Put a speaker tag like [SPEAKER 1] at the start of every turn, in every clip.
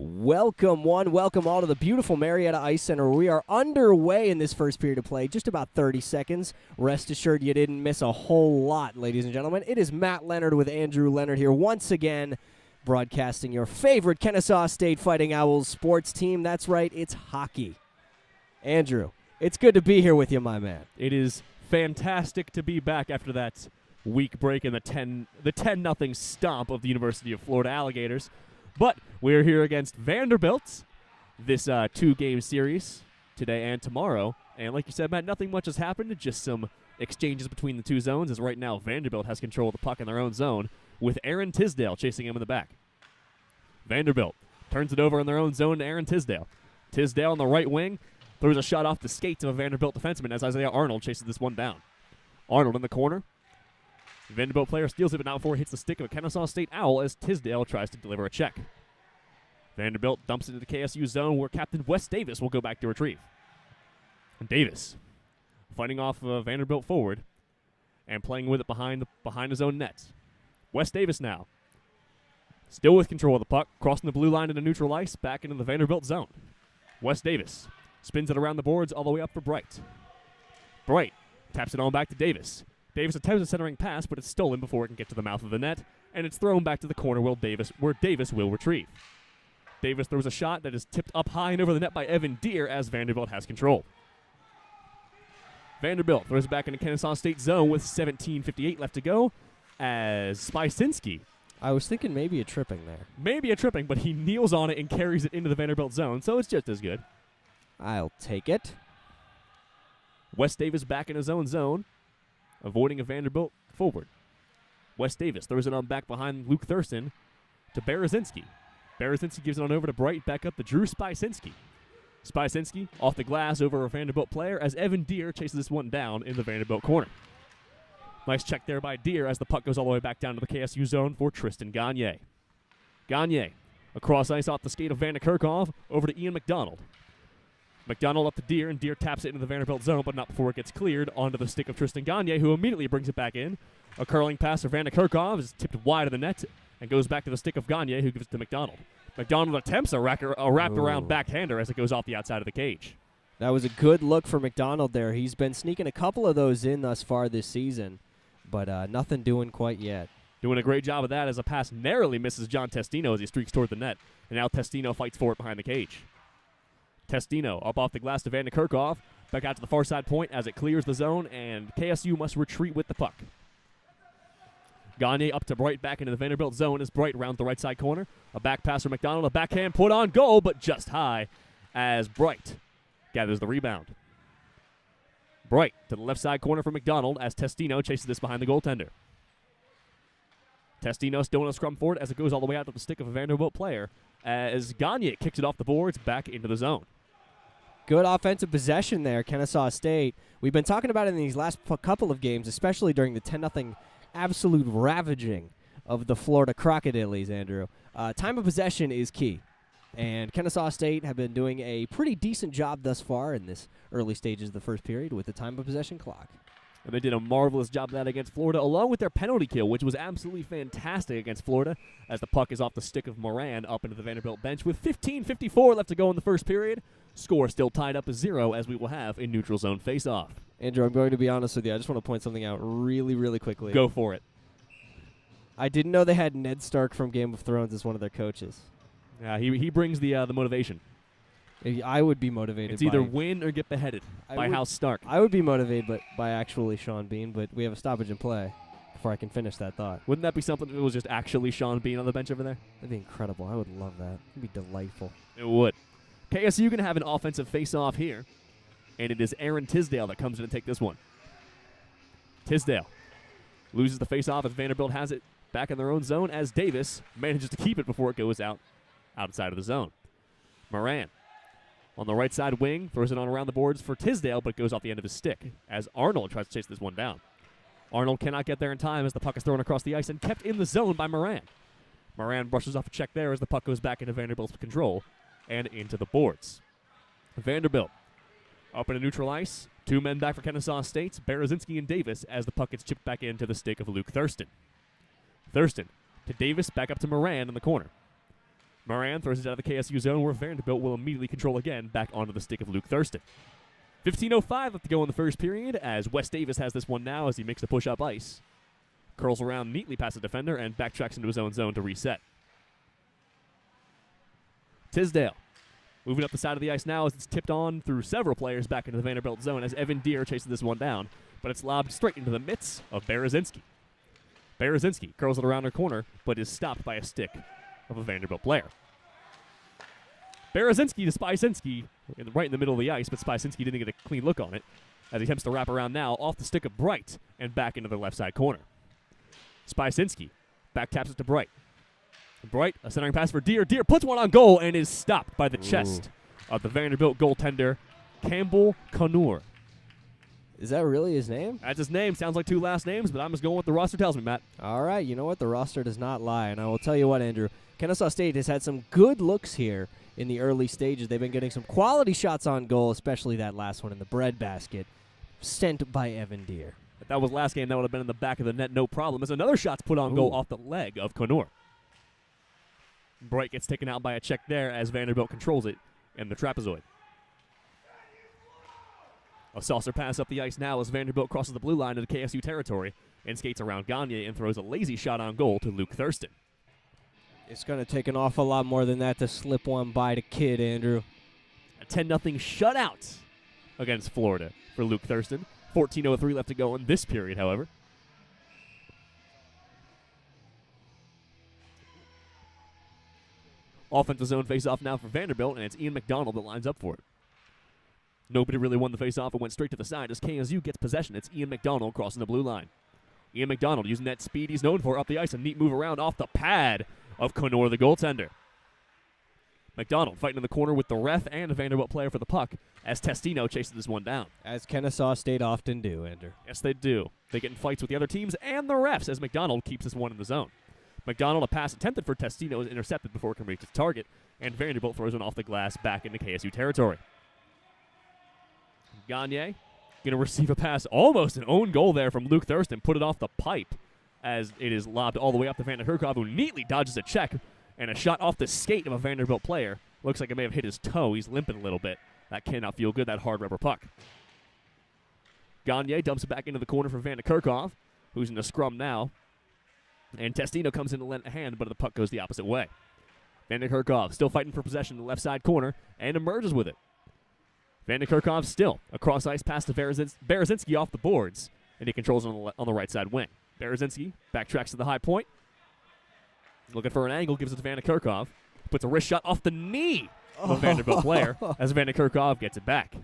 [SPEAKER 1] Welcome welcome all to the beautiful Marietta Ice Center. We are underway in this first period of play, just about 30 seconds. Rest assured you didn't miss a whole lot, ladies and gentlemen. It is Matt Leonard with Andrew Leonard here once again, broadcasting your favorite Kennesaw State Fighting Owls sports team. That's right, it's hockey. Andrew, it's good to be here with you, my man.
[SPEAKER 2] It is fantastic to be back after that week break in the 10-0 stomp of the University of Florida Alligators. But we're here against Vanderbilt, this two-game series today and tomorrow. And like you said, Matt, nothing much has happened, just some exchanges between the two zones, as right now Vanderbilt has control of the puck in their own zone, with Aaron Tisdale chasing him in the back. Vanderbilt turns it over in their own zone to Aaron Tisdale. Tisdale on the right wing throws a shot off the skates of a Vanderbilt defenseman as Isaiah Arnold chases this one down. Arnold in the corner. Vanderbilt player steals it, but not before it hits the stick of a Kennesaw State Owl as Tisdale tries to deliver a check. Vanderbilt dumps into the KSU zone where Captain Wes Davis will go back to retrieve. And Davis fighting off Vanderbilt forward and playing with it behind his own net. Wes Davis now, still with control of the puck, crossing the blue line into neutral ice, back into the Vanderbilt zone. Wes Davis spins it around the boards all the way up for Bright. Bright taps it on back to Davis. Davis attempts a centering pass, but it's stolen before it can get to the mouth of the net, and it's thrown back to the corner where Davis will retrieve. Davis throws a shot that is tipped up high and over the net by Evan Deere as Vanderbilt has control. Vanderbilt throws it back into Kennesaw State zone with 17:58 left to go as Spicinski.
[SPEAKER 1] I was thinking maybe a tripping there.
[SPEAKER 2] Maybe a tripping, but he kneels on it and carries it into the Vanderbilt zone, so it's just as good.
[SPEAKER 1] I'll take it.
[SPEAKER 2] Wes Davis back in his own zone, avoiding a Vanderbilt forward. Wes Davis throws it on back behind Luke Thurston to Berezinski. Berezinski gives it on over to Bright, back up to Drew Spicinski. Spicinski off the glass over a Vanderbilt player as Evan Deere chases this one down in the Vanderbilt corner. Nice check there by Deere as the puck goes all the way back down to the KSU zone for Tristan Gagne. Gagne across ice off the skate of Vanderkirkhoff over to Ian McDonald. McDonald up to Deere, and Deere taps it into the Vanderbilt zone, but not before it gets cleared onto the stick of Tristan Gagne, who immediately brings it back in. A curling pass for Vanderkirkhoff is tipped wide of the net and goes back to the stick of Gagne, who gives it to McDonald. McDonald attempts a wrapped-around backhander as it goes off the outside of the cage.
[SPEAKER 1] That was a good look for McDonald there. He's been sneaking a couple of those in thus far this season, but nothing doing quite yet.
[SPEAKER 2] Doing a great job of that as a pass narrowly misses John Testino as he streaks toward the net, and now Testino fights for it behind the cage. Testino up off the glass to Vanderkirkhoff, back out to the far side point as it clears the zone, and KSU must retreat with the puck. Gagne up to Bright back into the Vanderbilt zone as Bright rounds the right side corner. A back pass for McDonald, a backhand put on goal, but just high as Bright gathers the rebound. Bright to the left side corner for McDonald as Testino chases this behind the goaltender. Testino still in a scrum for it as it goes all the way out to the stick of a Vanderbilt player as Gagne kicks it off the boards back into the zone.
[SPEAKER 1] Good offensive possession there, Kennesaw State. We've been talking about it in these last couple of games, especially during the 10-0 absolute ravaging of the Florida Crocodiles, Andrew. Time of possession is key, and Kennesaw State have been doing a pretty decent job thus far in this early stages of the first period with the time of possession clock.
[SPEAKER 2] And they did a marvelous job of that against Florida, along with their penalty kill, which was absolutely fantastic against Florida, as the puck is off the stick of Moran up into the Vanderbilt bench with 15:54 left to go in the first period. Score still tied up as 0 as we will have a neutral zone face-off.
[SPEAKER 1] Andrew, I'm going to be honest with you. I just want to point something out really, really quickly.
[SPEAKER 2] Go for it.
[SPEAKER 1] I didn't know they had Ned Stark from Game of Thrones as one of their coaches.
[SPEAKER 2] Yeah, he brings the motivation.
[SPEAKER 1] I would be motivated.
[SPEAKER 2] It's either win or get beheaded by House Stark.
[SPEAKER 1] I would be motivated by actually Sean Bean, but we have a stoppage in play before I can finish that thought.
[SPEAKER 2] Wouldn't that be something if it was just actually Sean Bean on the bench over there?
[SPEAKER 1] That'd be incredible. I would love that. It'd be delightful.
[SPEAKER 2] It would. KSU going to have an offensive face-off here, and it is Aaron Tisdale that comes in to take this one. Tisdale loses the face-off as Vanderbilt has it back in their own zone as Davis manages to keep it before it goes outside of the zone. Moran on the right side wing throws it on around the boards for Tisdale, but goes off the end of his stick as Arnold tries to chase this one down. Arnold cannot get there in time as the puck is thrown across the ice and kept in the zone by Moran. Moran brushes off a check there as the puck goes back into Vanderbilt's control and into the boards. Vanderbilt up into neutral ice. 2 men back for Kennesaw State, Berezinski and Davis, as the puck gets chipped back into the stick of Luke Thurston. Thurston to Davis, back up to Moran in the corner. Moran throws it out of the KSU zone where Vanderbilt will immediately control again back onto the stick of Luke Thurston. 15:05 left to go in the first period as Wes Davis has this one now as he makes the push up ice. Curls around neatly past the defender and backtracks into his own zone to reset. Tisdale moving up the side of the ice now as it's tipped on through several players back into the Vanderbilt zone as Evan Deere chases this one down, but it's lobbed straight into the mitts of Berezinski. Berezinski curls it around her corner, but is stopped by a stick of a Vanderbilt player. Berezinski to Spysinski right in the middle of the ice, but Spysinski didn't get a clean look on it as he attempts to wrap around now off the stick of Bright and back into the left side corner. Spysinski back taps it to Bright. Bright, a centering pass for Deere. Deere puts one on goal and is stopped by the chest of the Vanderbilt goaltender, Campbell Conur.
[SPEAKER 1] Is that really his name?
[SPEAKER 2] That's his name. Sounds like two last names, but I'm just going with the roster tells me, Matt.
[SPEAKER 1] All right, you know what? The roster does not lie. And I will tell you what, Andrew. Kennesaw State has had some good looks here in the early stages. They've been getting some quality shots on goal, especially that last one in the breadbasket, sent by Evan Deere.
[SPEAKER 2] If that was last game, that would have been in the back of the net, no problem. As another shot's put on goal off the leg of Conur. Bright gets taken out by a check there as Vanderbilt controls it in the trapezoid. A saucer pass up the ice now as Vanderbilt crosses the blue line into KSU territory and skates around Gagne and throws a lazy shot on goal to Luke Thurston.
[SPEAKER 1] It's going to take an awful lot more than that to slip one by the kid, Andrew.
[SPEAKER 2] A 10-0 shutout against Florida for Luke Thurston. 14:03 left to go in this period, however. Offensive zone face-off now for Vanderbilt, and it's Ian McDonald that lines up for it. Nobody really won the face-off and went straight to the side as KSU gets possession. It's Ian McDonald crossing the blue line. Ian McDonald using that speed he's known for up the ice. A neat move around off the pad of Conor, the goaltender. McDonald fighting in the corner with the ref and a Vanderbilt player for the puck as Testino chases this one down.
[SPEAKER 1] As Kennesaw State often do, Andrew.
[SPEAKER 2] Yes, they do. They get in fights with the other teams and the refs as McDonald keeps this one in the zone. McDonald, a pass attempted for Testino, is intercepted before it can reach its target, and Vanderbilt throws one off the glass back into KSU territory. Gagne going to receive a pass, almost an own goal there from Luke Thurston, put it off the pipe as it is lobbed all the way up to Vanderhurkov, who neatly dodges a check and a shot off the skate of a Vanderbilt player. Looks like it may have hit his toe. He's limping a little bit. That cannot feel good, that hard rubber puck. Gagne dumps it back into the corner for Vanderhurkov, who's in the scrum now. And Testino comes in to lend a hand, but the puck goes the opposite way. Vanderhurkov still fighting for possession in the left side corner and emerges with it. Vanderhurkov still a cross ice pass to Berezinski off the boards, and he controls it on the right side wing. Berezinski backtracks to the high point. He's looking for an angle, gives it to Vanderhurkov. Puts a wrist shot off the knee of a Vanderbilt player as Vanderhurkov gets it back.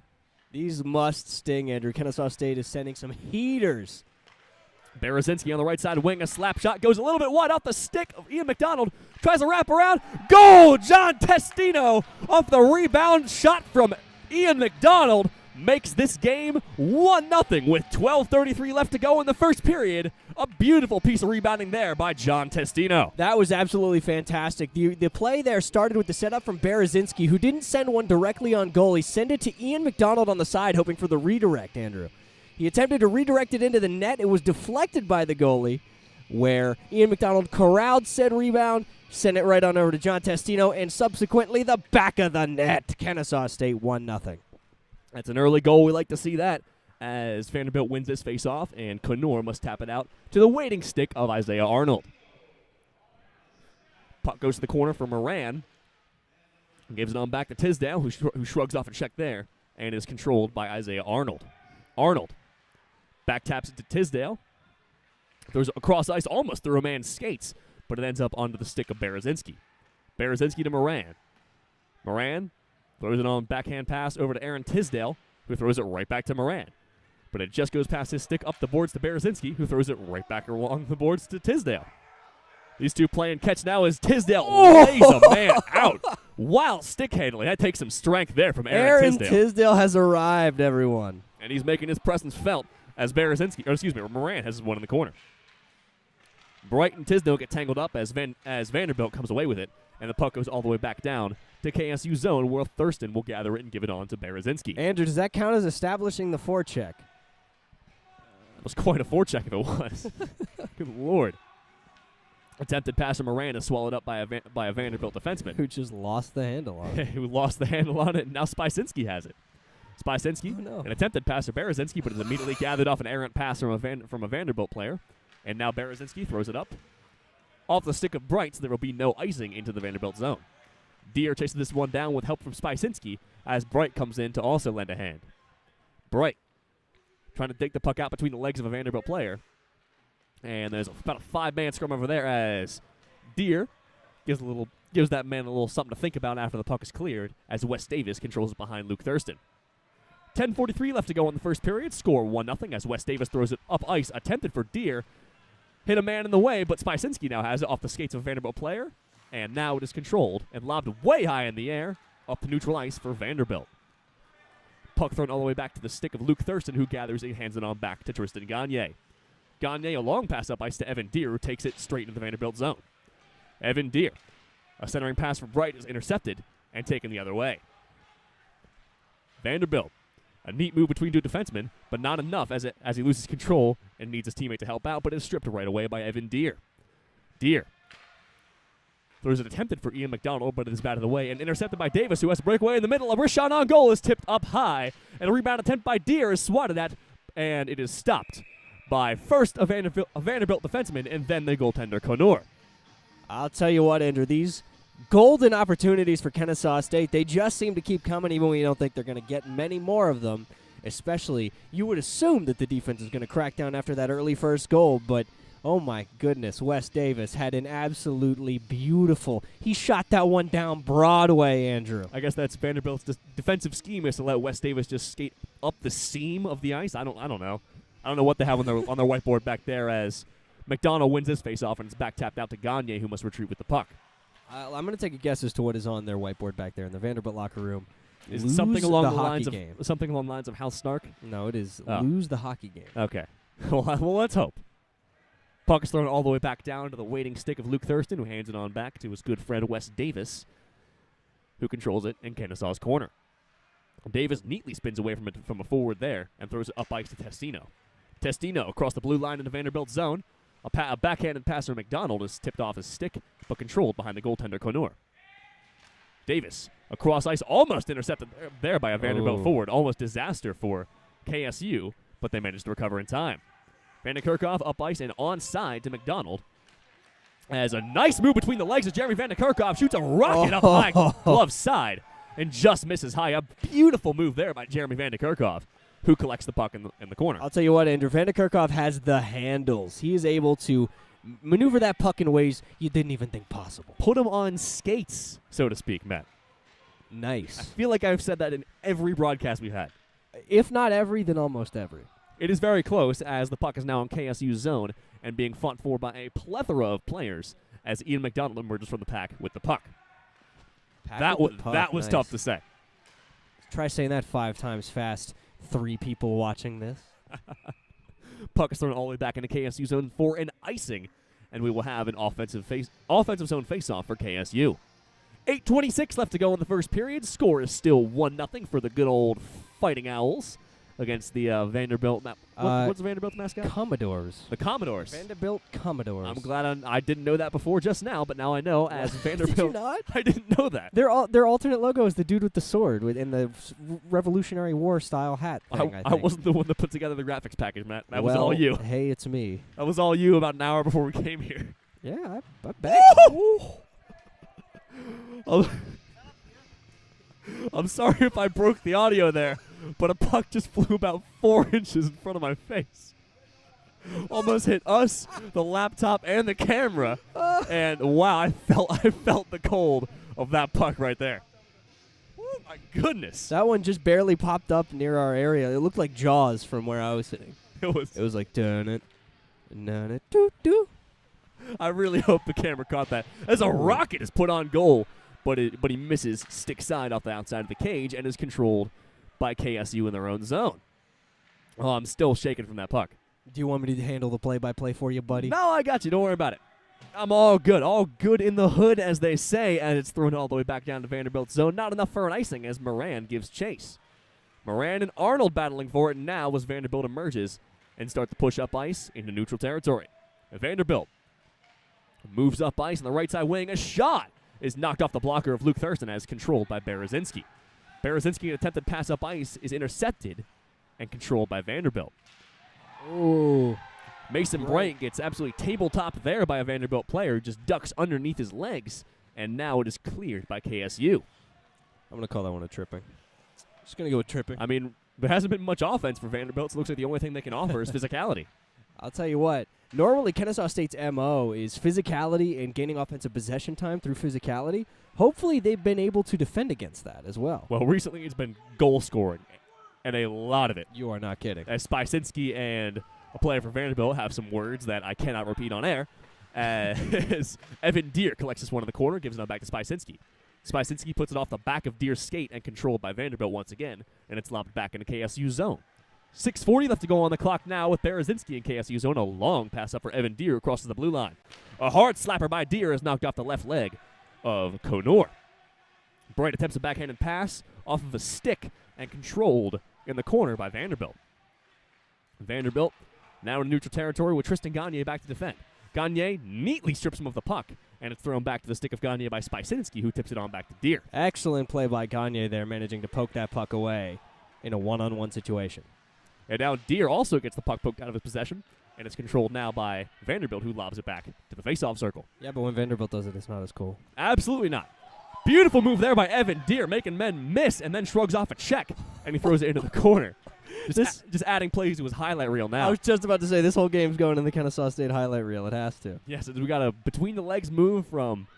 [SPEAKER 1] These must sting, Andrew. Kennesaw State is sending some heaters.
[SPEAKER 2] Berezinski on the right side wing, a slap shot, goes a little bit wide off the stick of Ian McDonald, tries to wrap around, goal! John Testino off the rebound shot from Ian McDonald makes this game 1-0 with 12:33 left to go in the first period. A beautiful piece of rebounding there by John Testino.
[SPEAKER 1] That was absolutely fantastic. The play there started with the setup from Berezinski, who didn't send one directly on goal. He sent it to Ian McDonald on the side, hoping for the redirect, Andrew. He attempted to redirect it into the net. It was deflected by the goalie, where Ian McDonald corralled said rebound, sent it right on over to John Testino, and subsequently the back of the net. Kennesaw State 1-0.
[SPEAKER 2] That's an early goal. We like to see that as Vanderbilt wins this face-off, and Conor must tap it out to the waiting stick of Isaiah Arnold. Puck goes to the corner for Moran. Gives it on back to Tisdale, who shrugs off a check there, and is controlled by Isaiah Arnold. Arnold back taps it to Tisdale. Throws it across ice almost through a man's skates, but it ends up onto the stick of Berezinski. Berezinski to Moran. Moran throws it on backhand pass over to Aaron Tisdale, who throws it right back to Moran. But it just goes past his stick up the boards to Berezinski, who throws it right back along the boards to Tisdale. These two playing catch now as Tisdale lays a man out. Wild stick handling. That takes some strength there from Aaron Tisdale.
[SPEAKER 1] Tisdale has arrived, everyone.
[SPEAKER 2] And he's making his presence felt as Moran has one in the corner. Bright and Tisdale get tangled up as Vanderbilt comes away with it, and the puck goes all the way back down to KSU zone, where Thurston will gather it and give it on to Berezinski.
[SPEAKER 1] Andrew, does that count as establishing the forecheck?
[SPEAKER 2] It was quite a forecheck if it was. Good Lord. Attempted pass from Moran is swallowed up by a Vanderbilt defenseman.
[SPEAKER 1] Who just lost the handle on it.
[SPEAKER 2] Who lost the handle on it, and now Spysinski has it. Spysinski, an attempted pass to Berezinski, but is immediately gathered off an errant pass from a Vanderbilt player. And now Berezinski throws it up. Off the stick of Bright, so there will be no icing into the Vanderbilt zone. Deer chases this one down with help from Spysinski as Bright comes in to also lend a hand. Bright trying to dig the puck out between the legs of a Vanderbilt player. And there's about a 5-man scrum over there as Deer gives that man a little something to think about after the puck is cleared as Wes Davis controls it behind Luke Thurston. 10:43 left to go in the first period. Score 1-0 as Wes Davis throws it up ice, attempted for Deer. Hit a man in the way, but Spysinski now has it off the skates of a Vanderbilt player. And now it is controlled and lobbed way high in the air up to neutral ice for Vanderbilt. Puck thrown all the way back to the stick of Luke Thurston, who gathers and hands it on back to Tristan Gagne. Gagne, a long pass up ice to Evan Deer, who takes it straight into the Vanderbilt zone. Evan Deer, a centering pass from Bright, is intercepted and taken the other way. Vanderbilt, a neat move between two defensemen, but not enough as he loses control and needs his teammate to help out, but is stripped right away by Evan Deer. Deer throws it attempted for Ian McDonald, but it is batted away and intercepted by Davis, who has to break away in the middle. A wrist shot on goal is tipped up high, and a rebound attempt by Deer is swatted at, and it is stopped by first a Vanderbilt defenseman and then the goaltender Conor.
[SPEAKER 1] I'll tell you what, Andrew, these golden opportunities for Kennesaw State, they just seem to keep coming even when you don't think they're going to get many more of them. Especially, you would assume that the defense is going to crack down after that early first goal, but oh my goodness, Wes Davis had an absolutely beautiful, he shot that one down Broadway, Andrew.
[SPEAKER 2] I guess that's Vanderbilt's defensive scheme, is to let Wes Davis just skate up the seam of the ice. I don't know. I don't know what they have on their whiteboard back there as McDonald wins his faceoff and it's back tapped out to Gagne, who must retreat with the puck.
[SPEAKER 1] I'm going to take a guess as to what is on their whiteboard back there in the Vanderbilt locker room.
[SPEAKER 2] Is it something along the
[SPEAKER 1] lines
[SPEAKER 2] of House Snark?
[SPEAKER 1] No, it is lose the hockey game.
[SPEAKER 2] Okay. Well, let's hope. Puck is thrown all the way back down to the waiting stick of Luke Thurston, who hands it on back to his good friend Wes Davis, who controls it in Kennesaw's corner. Davis neatly spins away from a forward there and throws it up ice to Testino. Testino across the blue line into Vanderbilt zone. A backhanded pass from McDonald is tipped off his stick, but controlled behind the goaltender Conor. Davis across ice, almost intercepted there by a Vanderbilt forward. Almost disaster for KSU, but they managed to recover in time. Vanderkerkhoff up ice and onside to McDonald. As a nice move between the legs of Jeremy Vanderkerkhoff shoots a rocket up high glove side and just misses high. A beautiful move there by Jeremy Vanderkerkhoff, who collects the puck in the corner.
[SPEAKER 1] I'll tell you what, Andrew, Vanderkerkhoff has the handles. He is able to maneuver that puck in ways you didn't even think possible.
[SPEAKER 2] Put him on skates, so to speak, Matt.
[SPEAKER 1] Nice.
[SPEAKER 2] I feel like I've said that in every broadcast we've had.
[SPEAKER 1] If not every, then almost every.
[SPEAKER 2] It is very close as the puck is now in KSU's zone and being fought for by a plethora of players as Ian McDonald emerges from the pack with the puck. That was tough to say.
[SPEAKER 1] Try saying that 5 times fast. 3 people watching this.
[SPEAKER 2] Puck is thrown all the way back into KSU zone for an icing, and we will have an offensive zone faceoff for KSU. 8:26 left to go in the first period. Score is still 1-0 for the good old Fighting Owls against the Vanderbilt. What's the Vanderbilt mascot?
[SPEAKER 1] Commodores.
[SPEAKER 2] The Commodores.
[SPEAKER 1] Vanderbilt Commodores.
[SPEAKER 2] I'm glad I didn't know that before just now, but now I know as Vanderbilt.
[SPEAKER 1] Did you not?
[SPEAKER 2] I didn't know that.
[SPEAKER 1] Their alternate logo is the dude with the sword in the Revolutionary War style hat thing,
[SPEAKER 2] I wasn't the one that put together the graphics package, Matt. That was all you.
[SPEAKER 1] Hey, it's me.
[SPEAKER 2] That was all you about an hour before we came here.
[SPEAKER 1] Yeah, I bet.
[SPEAKER 2] I'm sorry if I broke the audio there, but a puck just flew about 4 inches in front of my face. Almost hit us, the laptop, and the camera. And wow, I felt the cold of that puck right there. Oh my goodness.
[SPEAKER 1] That one just barely popped up near our area. It looked like Jaws from where I was sitting.
[SPEAKER 2] It was
[SPEAKER 1] like dun it, doo doo.
[SPEAKER 2] I really hope the camera caught that. As a rocket is put on goal, but he misses stick side off the outside of the cage and is controlled by KSU in their own zone. Oh, I'm still shaking from that puck.
[SPEAKER 1] Do you want me to handle the play-by-play for you, buddy?
[SPEAKER 2] No, I got you. Don't worry about it. I'm all good. All good in the hood, as they say, and it's thrown all the way back down to Vanderbilt's zone. Not enough for an icing as Moran gives chase. Moran and Arnold battling for it now as Vanderbilt emerges and start to push up ice into neutral territory. Vanderbilt Moves up ice on the right side wing. A shot is knocked off the blocker of Luke Thurston as controlled by Berezinski. Berezinski, an attempted pass up ice, is intercepted and controlled by Vanderbilt.
[SPEAKER 1] Ooh.
[SPEAKER 2] Mason Bright gets absolutely tabletop there by a Vanderbilt player, just ducks underneath his legs, and now it is cleared by KSU.
[SPEAKER 1] I'm going to call that one a tripping. Just going to go with tripping.
[SPEAKER 2] I mean, there hasn't been much offense for Vanderbilt, so it looks like the only thing they can offer is physicality.
[SPEAKER 1] I'll tell you what. Normally, Kennesaw State's MO is physicality and gaining offensive possession time through physicality. Hopefully, they've been able to defend against that as well.
[SPEAKER 2] Well, recently it's been goal scoring, and a lot of it.
[SPEAKER 1] You are not kidding.
[SPEAKER 2] As Spicinski and a player for Vanderbilt have some words that I cannot repeat on air, as Evan Deere collects this one in the corner, gives it back to Spicinski. Spicinski puts it off the back of Deere's skate and controlled by Vanderbilt once again, and it's lobbed back into KSU zone. 6:40 left to go on the clock now with Berezinski in KSU zone. A long pass up for Evan Deere crosses the blue line. A hard slapper by Deere is knocked off the left leg of Conor. Bright attempts a backhanded pass off of a stick and controlled in the corner by Vanderbilt. Vanderbilt now in neutral territory with Tristan Gagne back to defend. Gagne neatly strips him of the puck, and it's thrown back to the stick of Gagne by Spicinski, who tips it on back to Deere.
[SPEAKER 1] Excellent play by Gagne there, managing to poke that puck away in a one-on-one situation.
[SPEAKER 2] And now Deere also gets the puck poked out of his possession, and it's controlled now by Vanderbilt, who lobs it back to the faceoff circle.
[SPEAKER 1] Yeah, but when Vanderbilt does it, it's not as cool.
[SPEAKER 2] Absolutely not. Beautiful move there by Evan Deere, making men miss, and then shrugs off a check, and he throws it into the corner. Just adding plays to his highlight reel now.
[SPEAKER 1] I was just about to say, this whole game's going in the Kennesaw State highlight reel. It has to.
[SPEAKER 2] Yes, we got a between-the-legs move from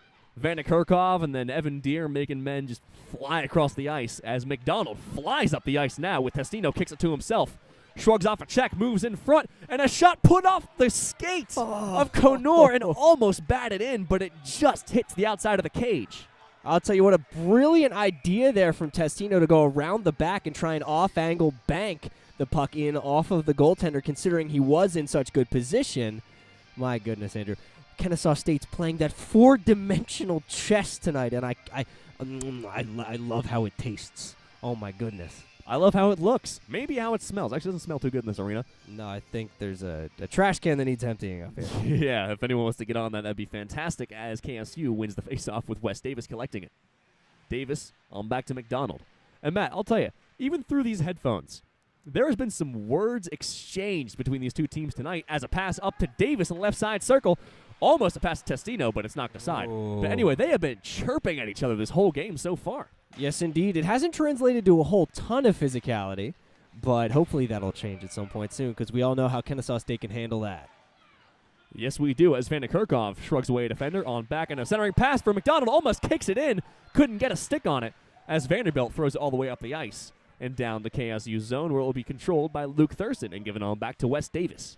[SPEAKER 2] Vanderkirkov, and then Evan Deere making men just fly across the ice as McDonald flies up the ice now with Testino, kicks it to himself. Shrugs off a check, moves in front, and a shot put off the skate of Conor and almost batted in, but it just hits the outside of the cage.
[SPEAKER 1] I'll tell you what, a brilliant idea there from Testino to go around the back and try and off-angle bank the puck in off of the goaltender, considering he was in such good position. My goodness, Andrew. Kennesaw State's playing that four-dimensional chess tonight, and I love how it tastes. Oh, my goodness.
[SPEAKER 2] I love how it looks. Maybe how it smells. Actually, it doesn't smell too good in this arena.
[SPEAKER 1] No, I think there's a trash can that needs emptying up here.
[SPEAKER 2] Yeah, if anyone wants to get on that, that'd be fantastic as KSU wins the faceoff with Wes Davis collecting it. Davis on back to McDonald. And Matt, I'll tell you, even through these headphones, there has been some words exchanged between these two teams tonight as a pass up to Davis in the left side circle. Almost a pass to Testino, but it's knocked aside.
[SPEAKER 1] Oh.
[SPEAKER 2] But anyway, they have been chirping at each other this whole game so far.
[SPEAKER 1] Yes, indeed. It hasn't translated to a whole ton of physicality, but hopefully that'll change at some point soon because we all know how Kennesaw State can handle that.
[SPEAKER 2] Yes, we do, as Vanderkirkov shrugs away a defender on back, and a centering pass for McDonald almost kicks it in. Couldn't get a stick on it as Vanderbilt throws it all the way up the ice and down the KSU zone where it will be controlled by Luke Thurston and given on back to Wes Davis.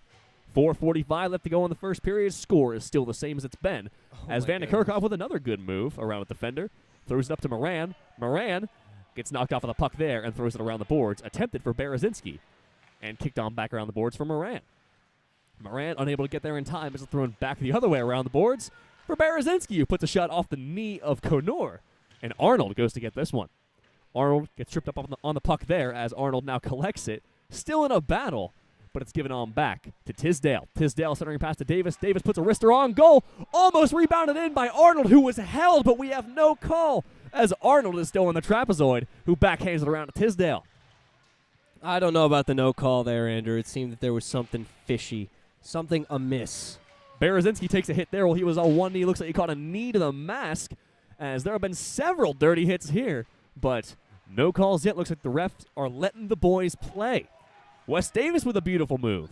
[SPEAKER 2] 4:45 left to go in the first period. Score is still the same as it's been as Vanderkirkov with another good move around a defender. Throws it up to Moran. Moran gets knocked off of the puck there and throws it around the boards. Attempted for Berezinski and kicked on back around the boards for Moran. Moran unable to get there in time as it's thrown back the other way around the boards for Berezinski, who puts a shot off the knee of Conor. And Arnold goes to get this one. Arnold gets tripped up on the puck there as Arnold now collects it. Still in a battle, but it's given on back to Tisdale. Tisdale centering pass to Davis. Davis puts a wrister on goal. Almost rebounded in by Arnold, who was held, but we have no call as Arnold is still in the trapezoid, who backhands it around to Tisdale.
[SPEAKER 1] I don't know about the no call there, Andrew. It seemed that there was something fishy, something amiss.
[SPEAKER 2] Berezinski takes a hit there while he was on one knee. Looks like he caught a knee to the mask, as there have been several dirty hits here, but no calls yet. Looks like the refs are letting the boys play. Wes Davis with a beautiful move.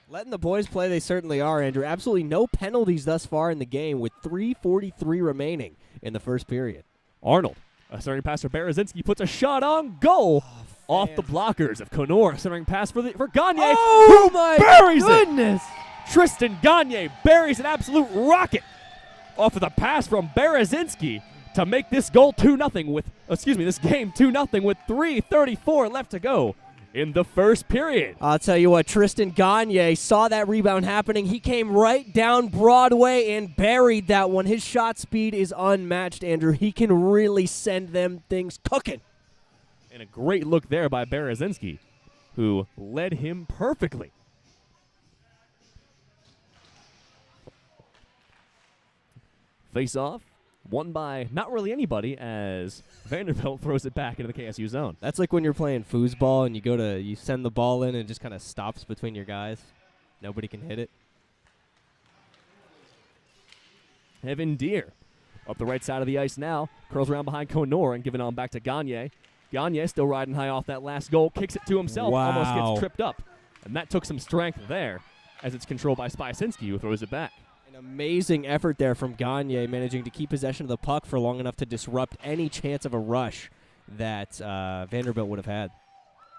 [SPEAKER 1] Letting the boys play, they certainly are, Andrew. Absolutely no penalties thus far in the game with 3:43 remaining in the first period.
[SPEAKER 2] Arnold, a centering pass for Berezinski, puts a shot on goal off the blockers of Conor. Centering pass for Gagne.
[SPEAKER 1] Oh, my goodness!
[SPEAKER 2] Tristan Gagne buries an absolute rocket off of the pass from Berezinski to make this goal 2-0 with, this game 2-0 with 3:34 left to go in the first period.
[SPEAKER 1] I'll tell you what, Tristan Gagne saw that rebound happening. He came right down Broadway and buried that one. His shot speed is unmatched, Andrew. He can really send them things cooking.
[SPEAKER 2] And a great look there by Berezinski, who led him perfectly. Face-off, won by not really anybody as Vanderbilt throws it back into the KSU zone.
[SPEAKER 1] That's like when you're playing foosball and you send the ball in and it just kind of stops between your guys. Nobody can hit it.
[SPEAKER 2] Evan Deere up the right side of the ice now, curls around behind Conor and giving on back to Gagne. Gagne still riding high off that last goal, kicks it to himself, almost gets tripped up. And that took some strength there as it's controlled by Spysinski, who throws it back.
[SPEAKER 1] An amazing effort there from Gagne, managing to keep possession of the puck for long enough to disrupt any chance of a rush that Vanderbilt would have had.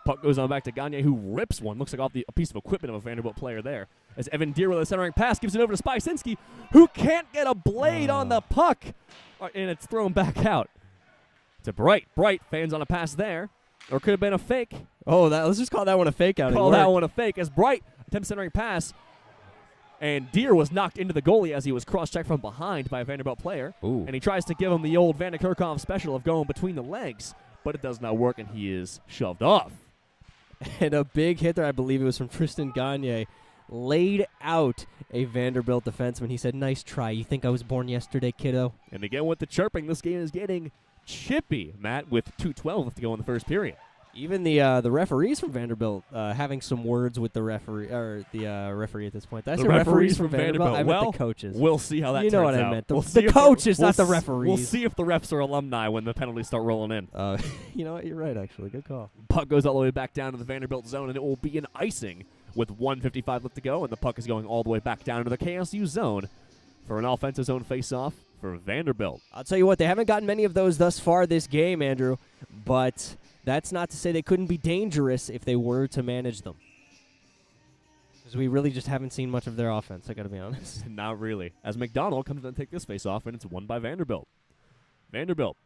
[SPEAKER 2] Puck goes on back to Gagne, who rips one. Looks like off a piece of equipment of a Vanderbilt player there. As Evan Deere with a centering pass gives it over to Spysinski, who can't get a blade on the puck. And it's thrown back out. To Bright. Bright fans on a pass there. Or could have been a fake.
[SPEAKER 1] Oh, let's just call that one a fake out.
[SPEAKER 2] Call that one a fake as Bright attempts centering pass. And Deere was knocked into the goalie as he was cross-checked from behind by a Vanderbilt player.
[SPEAKER 1] Ooh.
[SPEAKER 2] And he tries to give him the old Vanderkirkhoff special of going between the legs. But it does not work, and he is shoved off.
[SPEAKER 1] And a big hit there, I believe it was from Tristan Gagne, laid out a Vanderbilt defenseman. He said, "Nice try. You think I was born yesterday, kiddo?"
[SPEAKER 2] And again with the chirping, this game is getting chippy, Matt, with 2:12 left to go in the first period.
[SPEAKER 1] Even the referees from Vanderbilt having some words with the referee, or the referee at this point. Did I say referees from Vanderbilt? I meant the coaches.
[SPEAKER 2] We'll see how that turns out.
[SPEAKER 1] You know what I meant. The coaches, not the referees.
[SPEAKER 2] We'll see if the refs are alumni when the penalties start rolling in.
[SPEAKER 1] You know what? You're right, actually. Good call.
[SPEAKER 2] Puck goes all the way back down to the Vanderbilt zone, and it will be an icing with 1:55 left to go, and the puck is going all the way back down to the KSU zone for an offensive zone face-off for Vanderbilt.
[SPEAKER 1] I'll tell you what, they haven't gotten many of those thus far this game, Andrew, but that's not to say they couldn't be dangerous if they were to manage them. Because we really just haven't seen much of their offense, I got to be honest.
[SPEAKER 2] Not really. As McDonald comes in to take this face-off, and it's won by Vanderbilt. Vanderbilt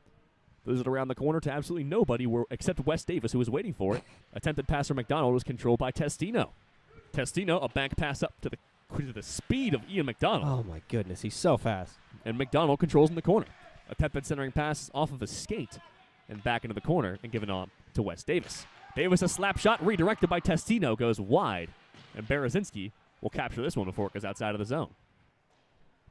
[SPEAKER 2] throws it around the corner to absolutely nobody except Wes Davis, who was waiting for it. Attempted pass from McDonald was controlled by Testino. Testino, a bank pass up to the speed of Ian McDonald.
[SPEAKER 1] Oh, my goodness. He's so fast.
[SPEAKER 2] And McDonald controls in the corner. Attempted centering pass off of a skate and back into the corner and given on to Wes Davis. Davis, a slap shot redirected by Testino, goes wide. And Berezinski will capture this one before it goes outside of the zone.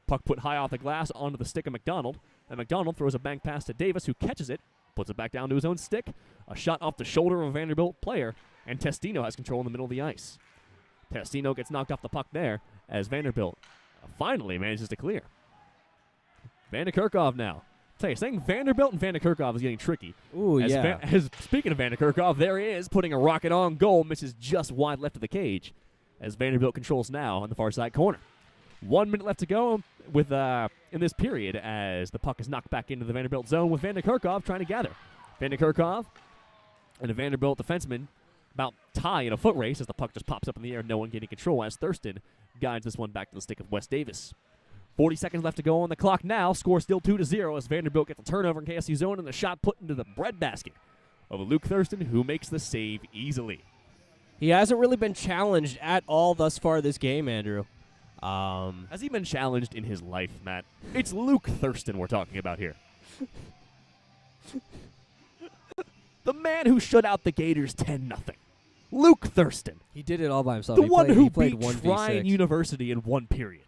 [SPEAKER 2] Puck put high off the glass onto the stick of McDonald. And McDonald throws a bank pass to Davis, who catches it, puts it back down to his own stick. A shot off the shoulder of a Vanderbilt player. And Testino has control in the middle of the ice. Testino gets knocked off the puck there as Vanderbilt finally manages to clear. Vanderkirkhoff now. Tell you, saying Vanderbilt and Vanderkirkhoff is getting tricky.
[SPEAKER 1] Ooh, yeah.
[SPEAKER 2] Speaking of Vanderkirkhoff, there he is, putting a rocket on goal, misses just wide left of the cage, as Vanderbilt controls now on the far side corner. 1 minute left to go with in this period as the puck is knocked back into the Vanderbilt zone with Vanderkirkhoff trying to gather. Vanderkirkhoff and a Vanderbilt defenseman about tie in a foot race as the puck just pops up in the air, no one getting control as Thurston guides this one back to the stick of Wes Davis. 40 seconds left to go on the clock now. Score still 2-0 as Vanderbilt gets a turnover in KSU zone and the shot put into the breadbasket of Luke Thurston, who makes the save easily.
[SPEAKER 1] He hasn't really been challenged at all thus far this game, Andrew.
[SPEAKER 2] Has he been challenged in his life, Matt? It's Luke Thurston we're talking about here. The man who shut out the Gators 10-0. Luke Thurston.
[SPEAKER 1] He did it all by himself.
[SPEAKER 2] The
[SPEAKER 1] He
[SPEAKER 2] one
[SPEAKER 1] played,
[SPEAKER 2] who
[SPEAKER 1] he played
[SPEAKER 2] beat
[SPEAKER 1] 1v6.
[SPEAKER 2] Tryon University in one period.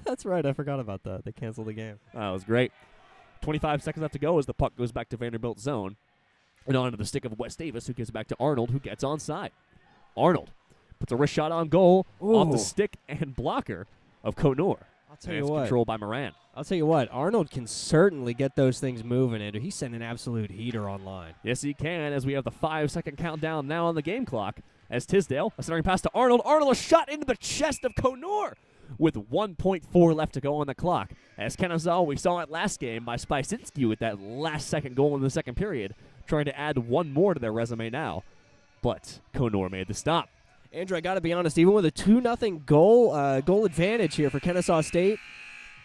[SPEAKER 1] That's right. I forgot about that. They canceled the game.
[SPEAKER 2] That was great. 25 seconds left to go as the puck goes back to Vanderbilt zone and onto the stick of Wes Davis, who gives it back to Arnold, who gets onside. Arnold puts a wrist shot on goal off the stick and blocker of Conor.
[SPEAKER 1] I'll tell you what.
[SPEAKER 2] Controlled by Moran.
[SPEAKER 1] I'll tell you what. Arnold can certainly get those things moving, Andrew. He's sending an absolute heater online.
[SPEAKER 2] Yes, he can, as we have the 5-second countdown now on the game clock. As Tisdale, a centering pass to Arnold. Arnold, a shot into the chest of Conor with 1.4 left to go on the clock. As Kennesaw, we saw it last game by Spysinski with that last-second goal in the second period, trying to add one more to their resume now. But Conor made the stop.
[SPEAKER 1] Andrew, I got to be honest, even with a 2-0 goal advantage here for Kennesaw State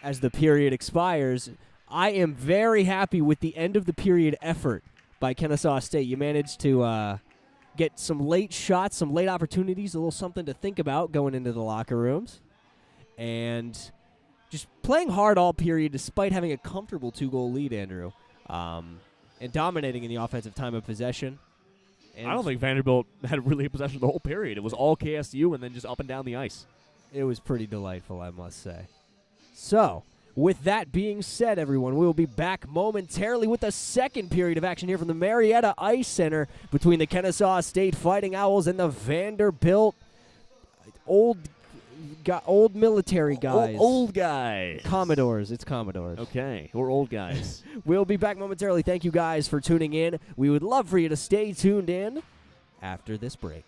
[SPEAKER 1] as the period expires, I am very happy with the end of the period effort by Kennesaw State. You managed to get some late shots, some late opportunities, a little something to think about going into the locker rooms. And just playing hard all period despite having a comfortable 2-goal lead, Andrew, and dominating in the offensive time of possession.
[SPEAKER 2] I don't think Vanderbilt had really possession the whole period. It was all KSU and then just up and down the ice.
[SPEAKER 1] It was pretty delightful, I must say. So, With that being said, everyone, we will be back momentarily with the second period of action here from the Marietta Ice Center between the Kennesaw State Fighting Owls and the Vanderbilt old military guys.
[SPEAKER 2] Old guys.
[SPEAKER 1] Commodores. It's Commodores.
[SPEAKER 2] Okay, we're old guys.
[SPEAKER 1] We'll be back momentarily. Thank you guys for tuning in. We would love for you to stay tuned in after this break.